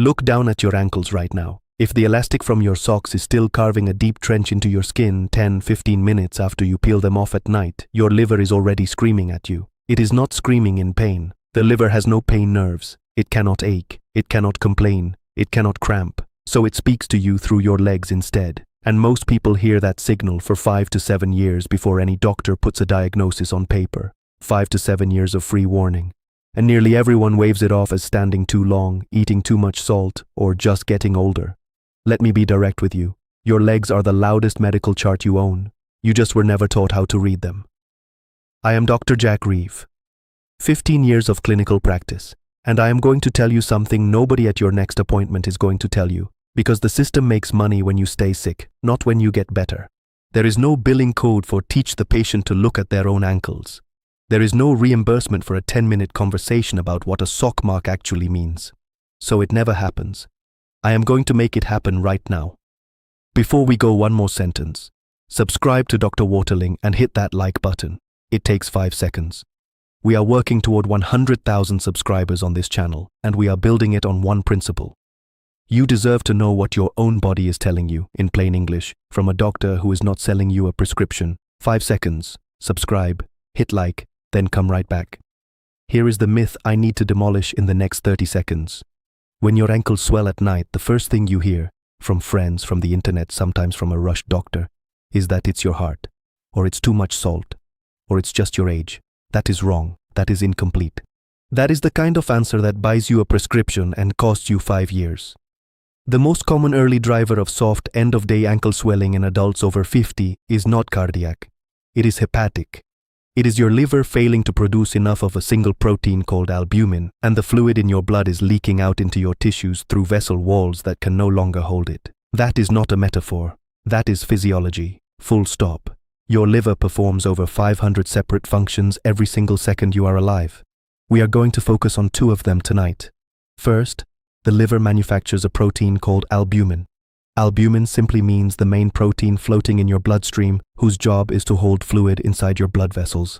Look down at your ankles right now. If the elastic from your socks is still carving a deep trench into your skin 10-15 minutes after you peel them off at night, your liver is already screaming at you. It is not screaming in pain. The liver has no pain nerves. It cannot ache. It cannot complain. It cannot cramp. So it speaks to you through your legs instead. And most people hear that signal for 5 to 7 years before any doctor puts a diagnosis on paper. 5 to 7 years of free warning. And nearly everyone waves it off as standing too long, eating too much salt, or just getting older. Let me be direct with you. Your legs are the loudest medical chart you own. You just were never taught how to read them. I am Dr. Jack Reeve. 15 years of clinical practice. And I am going to tell you something nobody at your next appointment is going to tell you. Because the system makes money when you stay sick, not when you get better. There is no billing code for teach the patient to look at their own ankles. There is no reimbursement for a 10-minute conversation about what a sock mark actually means. So it never happens. I am going to make it happen right now. Before we go, one more sentence. Subscribe to Dr. Waterling and hit that like button. It takes 5 seconds. We are working toward 100,000 subscribers on this channel, and we are building it on one principle. You deserve to know what your own body is telling you, in plain English, from a doctor who is not selling you a prescription. 5 seconds. Subscribe, hit like, then come right back. Here is the myth I need to demolish in the next 30 seconds. When your ankles swell at night, the first thing you hear, from friends, from the internet, sometimes from a rushed doctor, is that it's your heart, or it's too much salt, or it's just your age. That is wrong. That is incomplete. That is the kind of answer that buys you a prescription and costs you 5 years. The most common early driver of soft end-of-day ankle swelling in adults over 50 is not cardiac. It is hepatic. It is your liver failing to produce enough of a single protein called albumin, and the fluid in your blood is leaking out into your tissues through vessel walls that can no longer hold it. That is not a metaphor. That is physiology. Full stop. Your liver performs over 500 separate functions every single second you are alive. We are going to focus on 2 of them tonight. First, the liver manufactures a protein called albumin. Albumin simply means the main protein floating in your bloodstream whose job is to hold fluid inside your blood vessels.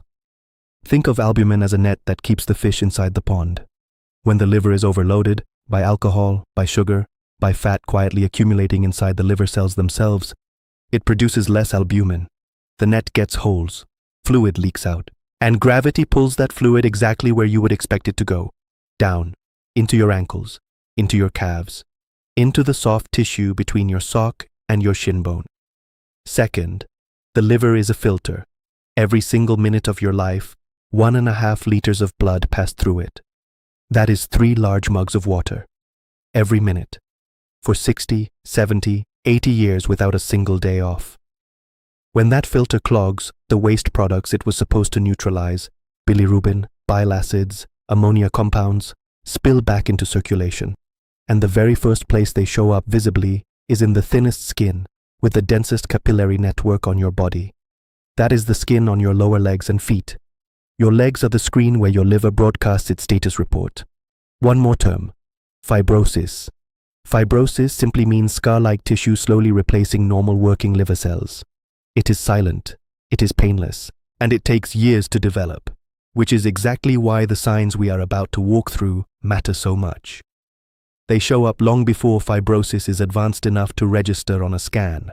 Think of albumin as a net that keeps the fish inside the pond. When the liver is overloaded, by alcohol, by sugar, by fat quietly accumulating inside the liver cells themselves, it produces less albumin. The net gets holes, fluid leaks out, and gravity pulls that fluid exactly where you would expect it to go. Down, into your ankles, into your calves, into the soft tissue between your sock and your shin bone. Second, the liver is a filter. Every single minute of your life, 1.5 liters of blood pass through it. That is 3 large mugs of water. Every minute. For 60, 70, 80 years without a single day off. When that filter clogs, the waste products it was supposed to neutralize, bilirubin, bile acids, ammonia compounds, spill back into circulation. And the very first place they show up visibly is in the thinnest skin, with the densest capillary network on your body. That is the skin on your lower legs and feet. Your legs are the screen where your liver broadcasts its status report. One more term, fibrosis. Fibrosis simply means scar-like tissue slowly replacing normal working liver cells. It is silent, it is painless, and it takes years to develop, which is exactly why the signs we are about to walk through matter so much. They show up long before fibrosis is advanced enough to register on a scan.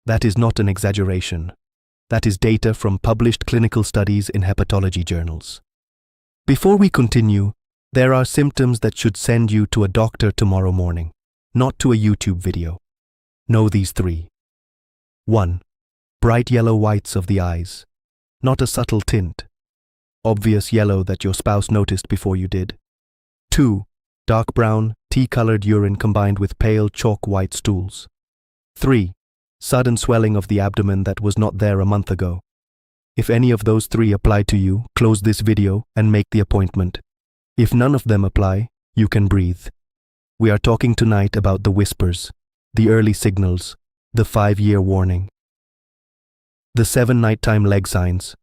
That is not an exaggeration. That is data from published clinical studies in hepatology journals. Before we continue, there are symptoms that should send you to a doctor tomorrow morning, not to a YouTube video. Know these 3. 1. Bright yellow whites of the eyes. Not a subtle tint. Obvious yellow that your spouse noticed before you did. 2. Dark brown, tea-colored urine combined with pale chalk white stools. 3. Sudden swelling of the abdomen that was not there a month ago. If any of those 3 apply to you, close this video and make the appointment. If none of them apply, you can breathe. We are talking tonight about the whispers, the early signals, the 5-year warning. The 7 nighttime leg signs.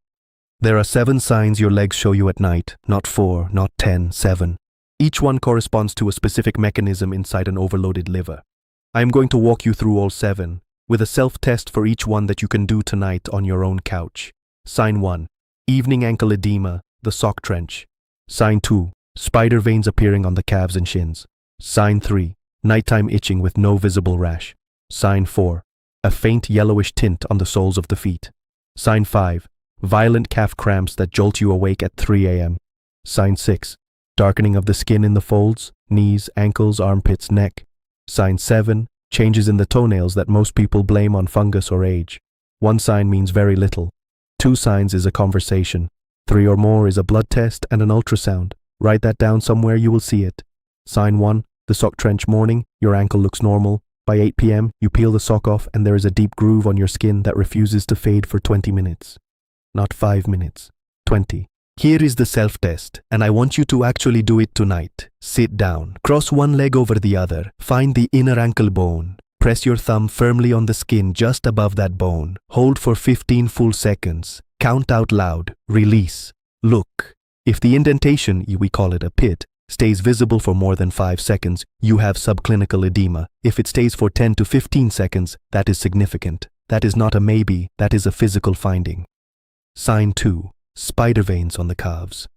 There are 7 signs your legs show you at night, not 4, not 10, 7. Each one corresponds to a specific mechanism inside an overloaded liver. I am going to walk you through all 7, with a self-test for each one that you can do tonight on your own couch. Sign 1. Evening ankle edema, the sock trench. Sign 2. Spider veins appearing on the calves and shins. Sign 3. Nighttime itching with no visible rash. Sign 4. A faint yellowish tint on the soles of the feet. Sign 5. Violent calf cramps that jolt you awake at 3 a.m. Sign 6. Darkening of the skin in the folds, knees, ankles, armpits, neck. Sign 7. Changes in the toenails that most people blame on fungus or age. 1 sign means very little. 2 signs is a conversation. 3 or more is a blood test and an ultrasound. Write that down somewhere, you will see it. Sign 1. The sock trench morning, your ankle looks normal. By 8 p.m., you peel the sock off and there is a deep groove on your skin that refuses to fade for 20 minutes. Not 5 minutes. 20. Here is the self-test, and I want you to actually do it tonight. Sit down, cross one leg over the other, find the inner ankle bone. Press your thumb firmly on the skin just above that bone. Hold for 15 full seconds. Count out loud. Release. Look. If the indentation, we call it a pit, stays visible for more than 5 seconds, you have subclinical edema. If it stays for 10 to 15 seconds, that is significant. That is not a maybe, that is a physical finding. Sign 2. Spider veins on the calves.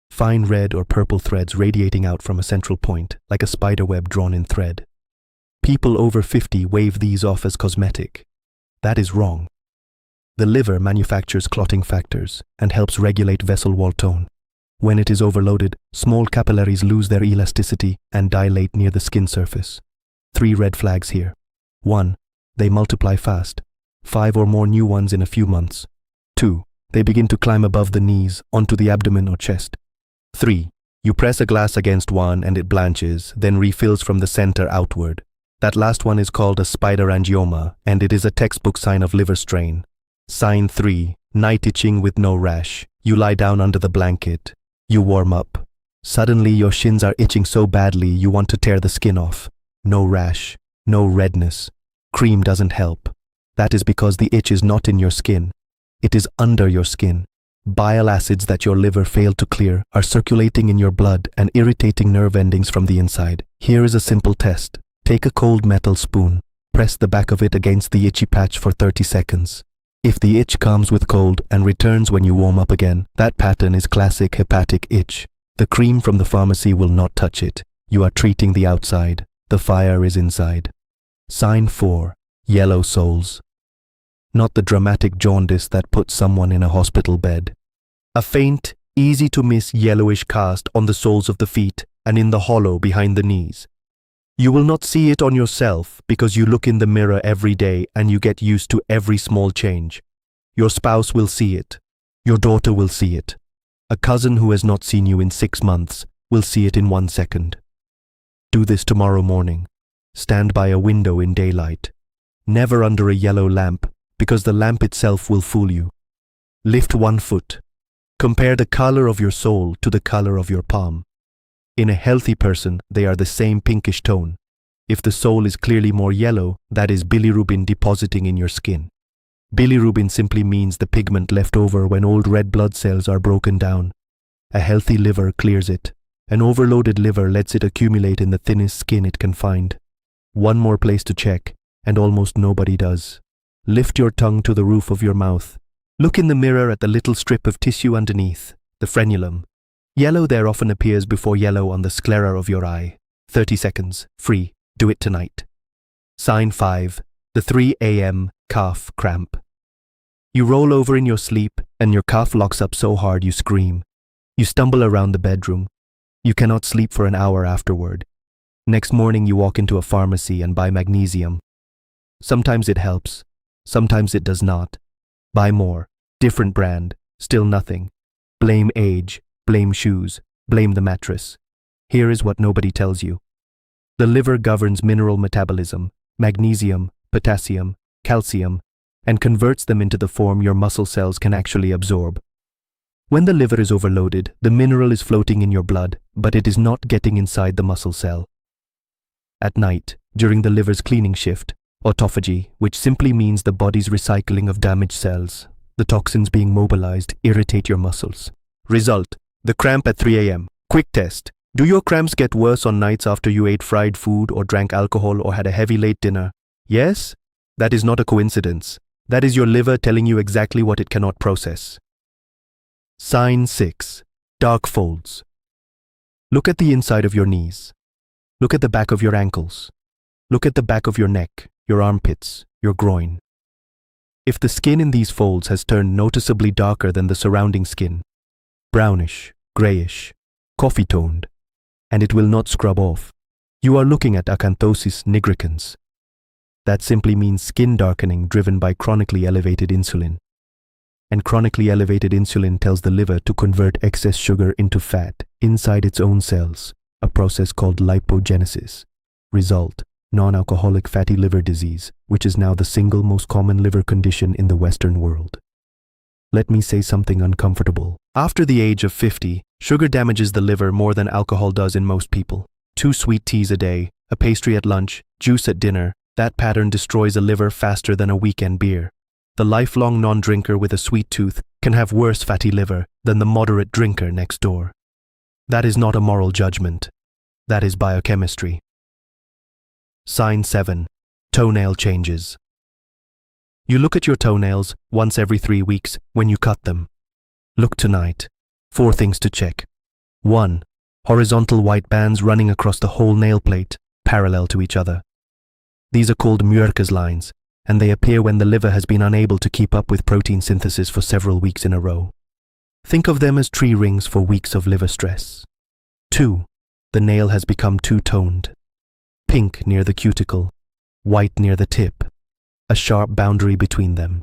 Fine red or purple threads radiating out from a central point, like a spider web drawn in thread. People over 50 wave these off as cosmetic. That is wrong. The liver manufactures clotting factors and helps regulate vessel wall tone. When it is overloaded, small capillaries lose their elasticity and dilate near the skin surface. 3 red flags here. 1. They multiply fast. 5 or more new ones in a few months. 2. They begin to climb above the knees, onto the abdomen or chest. 3. You press a glass against one and it blanches, then refills from the center outward. That last one is called a spider angioma, and it is a textbook sign of liver strain. Sign 3. Night itching with no rash. You lie down under the blanket. You warm up. Suddenly your shins are itching so badly you want to tear the skin off. No rash. No redness. Cream doesn't help. That is because the itch is not in your skin. It is under your skin. Bile acids that your liver failed to clear are circulating in your blood and irritating nerve endings from the inside. Here is a simple test. Take a cold metal spoon. Press the back of it against the itchy patch for 30 seconds. If the itch comes with cold and returns when you warm up again, that pattern is classic hepatic itch. The cream from the pharmacy will not touch it. You are treating the outside. The fire is inside. Sign 4. Yellow soles. Not the dramatic jaundice that puts someone in a hospital bed. A faint, easy-to-miss yellowish cast on the soles of the feet and in the hollow behind the knees. You will not see it on yourself because you look in the mirror every day and you get used to every small change. Your spouse will see it. Your daughter will see it. A cousin who has not seen you in 6 months will see it in 1 second. Do this tomorrow morning. Stand by a window in daylight. Never under a yellow lamp, because the lamp itself will fool you. Lift 1 foot. Compare the color of your sole to the color of your palm. In a healthy person, they are the same pinkish tone. If the sole is clearly more yellow, that is bilirubin depositing in your skin. Bilirubin simply means the pigment left over when old red blood cells are broken down. A healthy liver clears it. An overloaded liver lets it accumulate in the thinnest skin it can find. 1 more place to check, and almost nobody does. Lift your tongue to the roof of your mouth. Look in the mirror at the little strip of tissue underneath, the frenulum. Yellow there often appears before yellow on the sclera of your eye. 30 seconds, free. Do it tonight. Sign 5. The 3 a.m. calf cramp. You roll over in your sleep and your calf locks up so hard you scream. You stumble around the bedroom. You cannot sleep for an hour afterward. Next morning you walk into a pharmacy and buy magnesium. Sometimes it helps. Sometimes it does not. Buy more. Different brand. Still nothing. Blame age. Blame shoes. Blame the mattress. Here is what nobody tells you. The liver governs mineral metabolism, magnesium, potassium, calcium, and converts them into the form your muscle cells can actually absorb. When the liver is overloaded, the mineral is floating in your blood, but it is not getting inside the muscle cell. At night, during the liver's cleaning shift, autophagy, which simply means the body's recycling of damaged cells, the toxins being mobilized irritate your muscles. Result: the cramp at 3 a.m. Quick test. Do your cramps get worse on nights after you ate fried food or drank alcohol or had a heavy late dinner? Yes? That is not a coincidence. That is your liver telling you exactly what it cannot process. Sign 6. Dark folds. Look at the inside of your knees. Look at the back of your ankles. Look at the back of your neck, your armpits, your groin. If the skin in these folds has turned noticeably darker than the surrounding skin, brownish, grayish, coffee-toned, and it will not scrub off, you are looking at acanthosis nigricans. That simply means skin darkening driven by chronically elevated insulin. And chronically elevated insulin tells the liver to convert excess sugar into fat inside its own cells, a process called lipogenesis. Result: non-alcoholic fatty liver disease, which is now the single most common liver condition in the Western world. Let me say something uncomfortable. After the age of 50, sugar damages the liver more than alcohol does in most people. 2 sweet teas a day, a pastry at lunch, juice at dinner, that pattern destroys a liver faster than a weekend beer. The lifelong non-drinker with a sweet tooth can have worse fatty liver than the moderate drinker next door. That is not a moral judgment. That is biochemistry. Sign 7. Toenail changes. You look at your toenails once every 3 weeks when you cut them. Look tonight. 4 things to check. 1. Horizontal white bands running across the whole nail plate, parallel to each other. These are called Muircher's lines, and they appear when the liver has been unable to keep up with protein synthesis for several weeks in a row. Think of them as tree rings for weeks of liver stress. 2. The nail has become two-toned. Pink near the cuticle, white near the tip, a sharp boundary between them.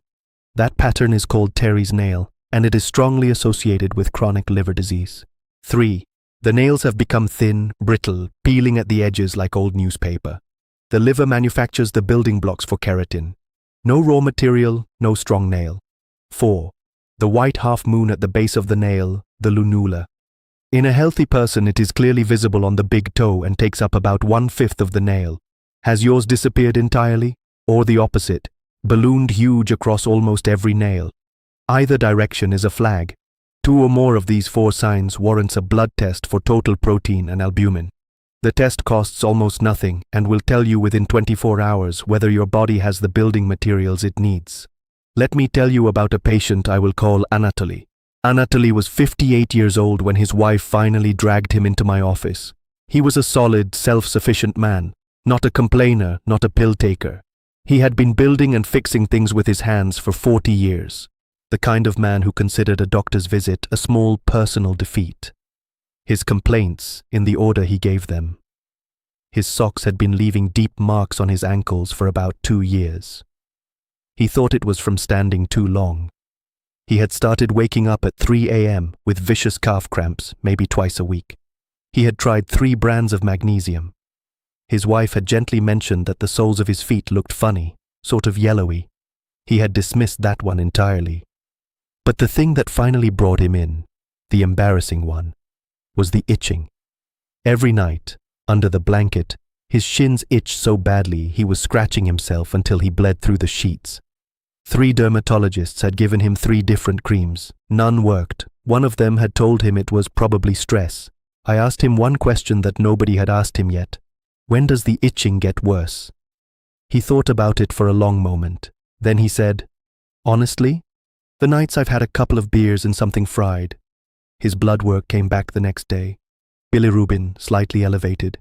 That pattern is called Terry's nail, and it is strongly associated with chronic liver disease. 3. The nails have become thin, brittle, peeling at the edges like old newspaper. The liver manufactures the building blocks for keratin. No raw material, no strong nail. 4. The white half moon at the base of the nail, the lunula. In a healthy person, it is clearly visible on the big toe and takes up about 1/5 of the nail. Has yours disappeared entirely? Or the opposite, ballooned huge across almost every nail? Either direction is a flag. 2 or more of these 4 signs warrants a blood test for total protein and albumin. The test costs almost nothing and will tell you within 24 hours whether your body has the building materials it needs. Let me tell you about a patient I will call Anatoly. Anatoly was 58 years old when his wife finally dragged him into my office. He was a solid, self-sufficient man, not a complainer, not a pill taker. He had been building and fixing things with his hands for 40 years. The kind of man who considered a doctor's visit a small personal defeat. His complaints, in the order he gave them. His socks had been leaving deep marks on his ankles for about 2 years. He thought it was from standing too long. He had started waking up at 3 a.m. with vicious calf cramps, maybe twice a week. He had tried 3 brands of magnesium. His wife had gently mentioned that the soles of his feet looked funny, sort of yellowy. He had dismissed that one entirely. But the thing that finally brought him in, the embarrassing one, was the itching. Every night, under the blanket, his shins itched so badly he was scratching himself until he bled through the sheets. 3 dermatologists had given him 3 different creams. None worked. One of them had told him it was probably stress. I asked him one question that nobody had asked him yet. When does the itching get worse? He thought about it for a long moment. Then he said, honestly, the nights I've had a couple of beers and something fried. His blood work came back the next day. Bilirubin slightly elevated.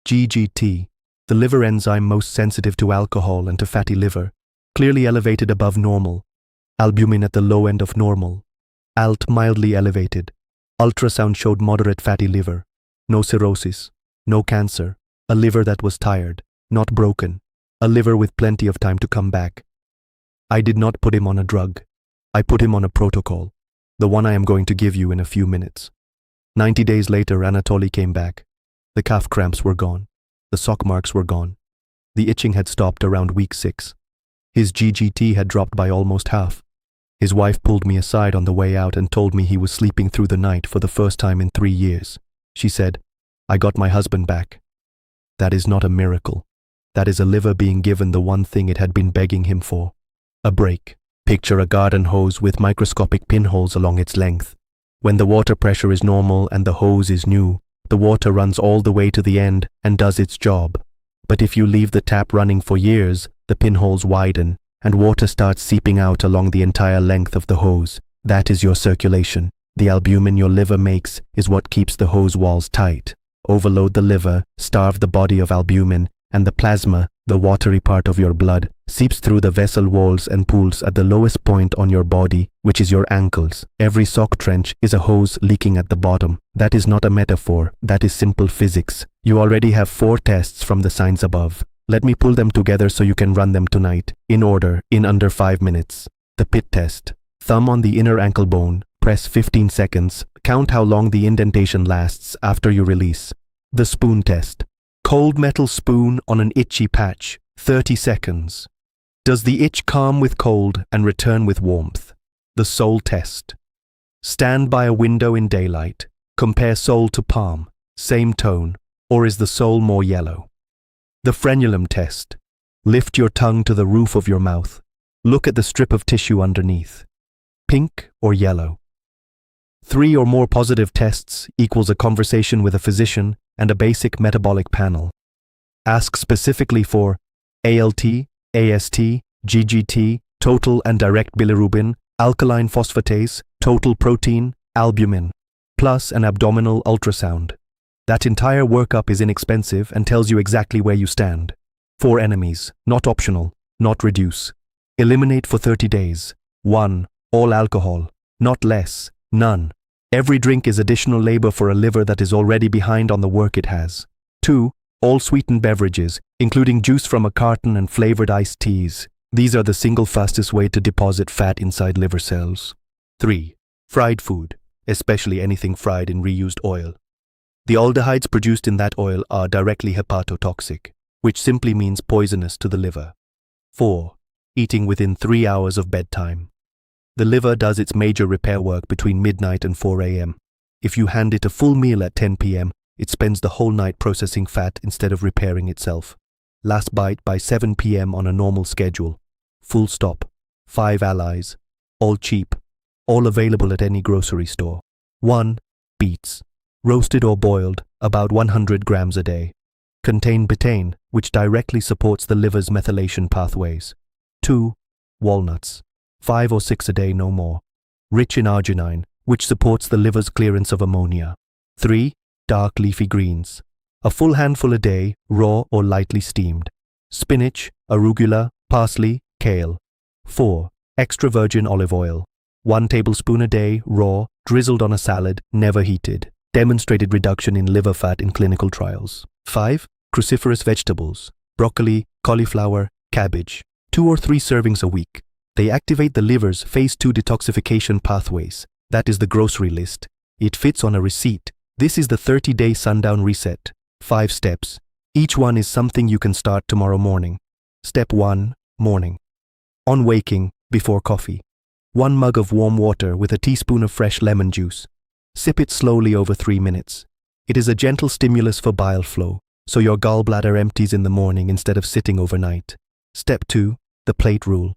GGT, the liver enzyme most sensitive to alcohol and to fatty liver, clearly elevated above normal. Albumin at the low end of normal. ALT mildly elevated. Ultrasound showed moderate fatty liver. No cirrhosis. No cancer. A liver that was tired, not broken. A liver with plenty of time to come back. I did not put him on a drug. I put him on a protocol. The one I am going to give you in a few minutes. 90 days later, Anatoly came back. The calf cramps were gone. The sock marks were gone. The itching had stopped around week 6. His GGT had dropped by almost half. His wife pulled me aside on the way out and told me he was sleeping through the night for the first time in 3 years. She said, I got my husband back. That is not a miracle. That is a liver being given the one thing it had been begging him for. A break. Picture a garden hose with microscopic pinholes along its length. When the water pressure is normal and the hose is new, the water runs all the way to the end and does its job. But if you leave the tap running for years, the pinholes widen and water starts seeping out along the entire length of the hose. That is your circulation. The albumin your liver makes is what keeps the hose walls tight. overload the liver, starve the body of albumin, and the plasma, the watery part of your blood, seeps through the vessel walls and pools at the lowest point on your body, which is your ankles. Every sock trench is a hose leaking at the bottom. That is not a metaphor, that is simple physics. You already have 4 tests from the signs above. Let me pull them together so you can run them tonight, in order, in under 5 minutes. The pit test. Thumb on the inner ankle bone, press 15 seconds, count how long the indentation lasts after you release. The spoon test. Cold metal spoon on an itchy patch, 30 seconds. Does the itch calm with cold and return with warmth? The sole test. Stand by a window in daylight. Compare sole to palm, same tone, or is the sole more yellow? The frenulum test. Lift your tongue to the roof of your mouth. Look at the strip of tissue underneath. Pink or yellow? 3 or more positive tests equals a conversation with a physician and a basic metabolic panel. Ask specifically for ALT, AST, GGT, total and direct bilirubin, alkaline phosphatase, total protein, albumin, plus an abdominal ultrasound. That entire workup is inexpensive and tells you exactly where you stand. 4 enemies, not optional, not reduce. Eliminate for 30 days. 1. All alcohol, not less, none. Every drink is additional labor for a liver that is already behind on the work it has. 2. All sweetened beverages, including juice from a carton and flavored iced teas. These are the single fastest way to deposit fat inside liver cells. 3. Fried food, especially anything fried in reused oil. The aldehydes produced in that oil are directly hepatotoxic, which simply means poisonous to the liver. 4. Eating within 3 hours of bedtime. The liver does its major repair work between midnight and 4 a.m. If you hand it a full meal at 10 p.m., it spends the whole night processing fat instead of repairing itself. Last bite by 7 p.m. on a normal schedule. Full stop. 5 allies. All cheap. All available at any grocery store. 1. Beets. Roasted or boiled, about 100 grams a day. Contain betaine, which directly supports the liver's methylation pathways. 2. Walnuts. 5 or 6 a day, no more. Rich in arginine, which supports the liver's clearance of ammonia. 3. Dark leafy greens. A full handful a day, raw or lightly steamed. Spinach, arugula, parsley, kale. 4. Extra virgin olive oil. 1 tablespoon a day, raw, drizzled on a salad, never heated. Demonstrated reduction in liver fat in clinical trials. 5. Cruciferous vegetables. Broccoli, cauliflower, cabbage. 2 or 3 servings a week. They activate the liver's phase 2 detoxification pathways. That is the grocery list. It fits on a receipt. This is the 30-day sundown reset. 5 steps. Each one is something you can start tomorrow morning. Step 1. Morning. On waking, before coffee. 1 mug of warm water with a teaspoon of fresh lemon juice. Sip it slowly over 3 minutes. It is a gentle stimulus for bile flow, so your gallbladder empties in the morning instead of sitting overnight. Step 2. The plate rule.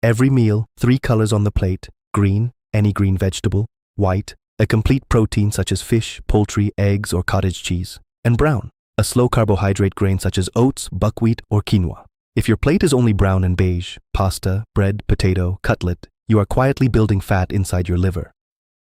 Every meal, 3 colors on the plate: green, any green vegetable; white, a complete protein such as fish, poultry, eggs, or cottage cheese; and brown, a slow carbohydrate grain such as oats, buckwheat, or quinoa. If your plate is only brown and beige, pasta, bread, potato, cutlet, you are quietly building fat inside your liver.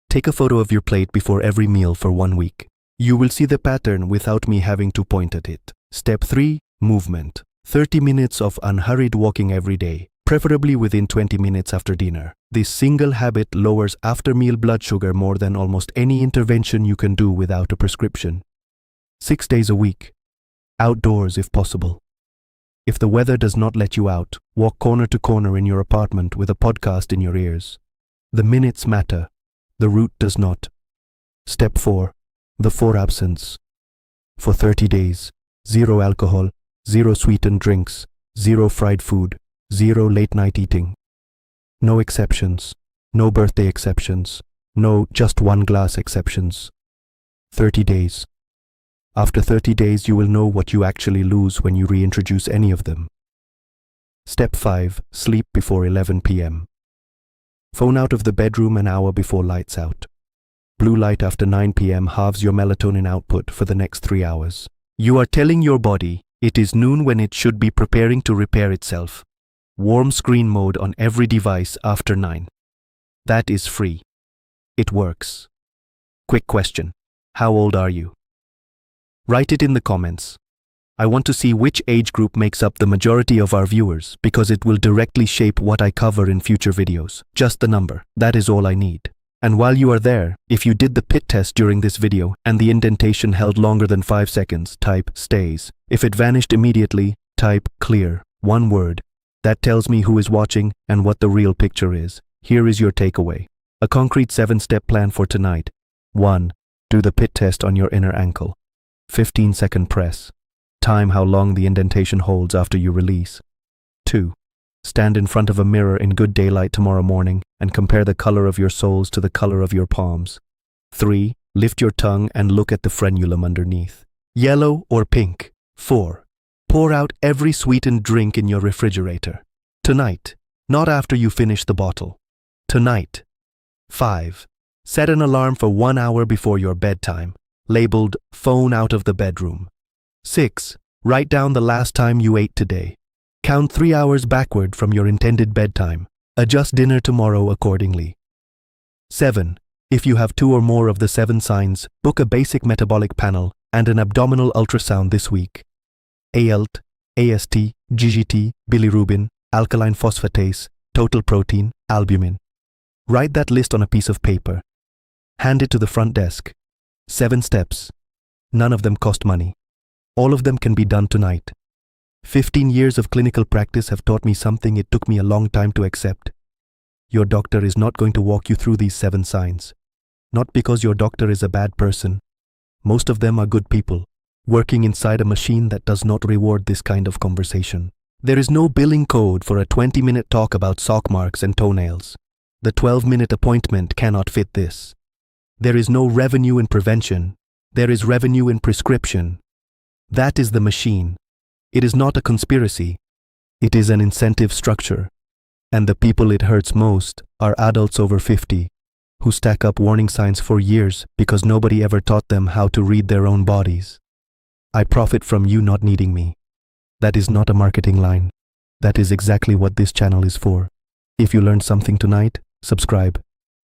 Take a photo of your plate before every meal for 1 week. You will see the pattern without me having to point at it. Step 3. Movement. 30 minutes of unhurried walking every day, preferably within 20 minutes after dinner. This single habit lowers after-meal blood sugar more than almost any intervention you can do without a prescription. 6 days a week. Outdoors if possible. If the weather does not let you out, walk corner to corner in your apartment with a podcast in your ears. The minutes matter. The route does not. Step 4. The 4 absence. For 30 days, 0 alcohol, 0 sweetened drinks, 0 fried food, 0 late-night eating. No exceptions. No birthday exceptions. No just 1 glass exceptions. 30 days. After 30 days, you will know what you actually lose when you reintroduce any of them. Step 5. Sleep before 11 p.m. Phone out of the bedroom an hour before lights out. Blue light after 9 p.m. halves your melatonin output for the next 3 hours. You are telling your body it is noon when it should be preparing to repair itself. Warm screen mode on every device after 9. That is free. It works. Quick question. How old are you? Write it in the comments. I want to see which age group makes up the majority of our viewers because it will directly shape what I cover in future videos. Just the number. That is all I need. And while you are there, if you did the pit test during this video and the indentation held longer than 5 seconds, type stays. If it vanished immediately, type clear. One word. That tells me who is watching and what the real picture is. Here is your takeaway. A concrete 7-step plan for tonight. 1. Do the pit test on your inner ankle. 15-second press. Time how long the indentation holds after you release. 2. Stand in front of a mirror in good daylight tomorrow morning and compare the color of your soles to the color of your palms. 3. Lift your tongue and look at the frenulum underneath. Yellow or pink? 4. Pour out every sweetened drink in your refrigerator. Tonight, not after you finish the bottle. Tonight. 5. Set an alarm for 1 hour before your bedtime, labeled phone out of the bedroom. 6. Write down the last time you ate today. Count 3 hours backward from your intended bedtime. Adjust dinner tomorrow accordingly. 7. If you have 2 or more of the 7 signs, book a basic metabolic panel and an abdominal ultrasound this week. ALT, AST, GGT, bilirubin, alkaline phosphatase, total protein, albumin. Write that list on a piece of paper. Hand it to the front desk. 7 steps. None of them cost money. All of them can be done tonight. 15 years of clinical practice have taught me something it took me a long time to accept. Your doctor is not going to walk you through these 7 signs. Not because your doctor is a bad person. Most of them are good people, working inside a machine that does not reward this kind of conversation. There is no billing code for a 20-minute talk about sock marks and toenails. The 12-minute appointment cannot fit this. There is no revenue in prevention. There is revenue in prescription. That is the machine. It is not a conspiracy. It is an incentive structure. And the people it hurts most are adults over 50 who stack up warning signs for years because nobody ever taught them how to read their own bodies. I profit from you not needing me. That is not a marketing line. That is exactly what this channel is for. If you learned something tonight, subscribe,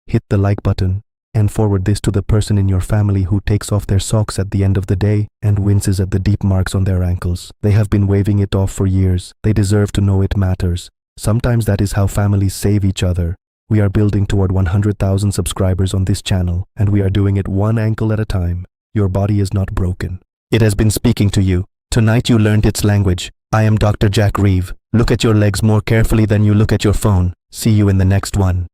hit the like button, and forward this to the person in your family who takes off their socks at the end of the day and winces at the deep marks on their ankles. They have been waving it off for years. They deserve to know it matters. Sometimes that is how families save each other. We are building toward 100,000 subscribers on this channel, and we are doing it 1 ankle at a time. Your body is not broken. It has been speaking to you. Tonight you learned its language. I am Dr. Jack Reeve. Look at your legs more carefully than you look at your phone. See you in the next one.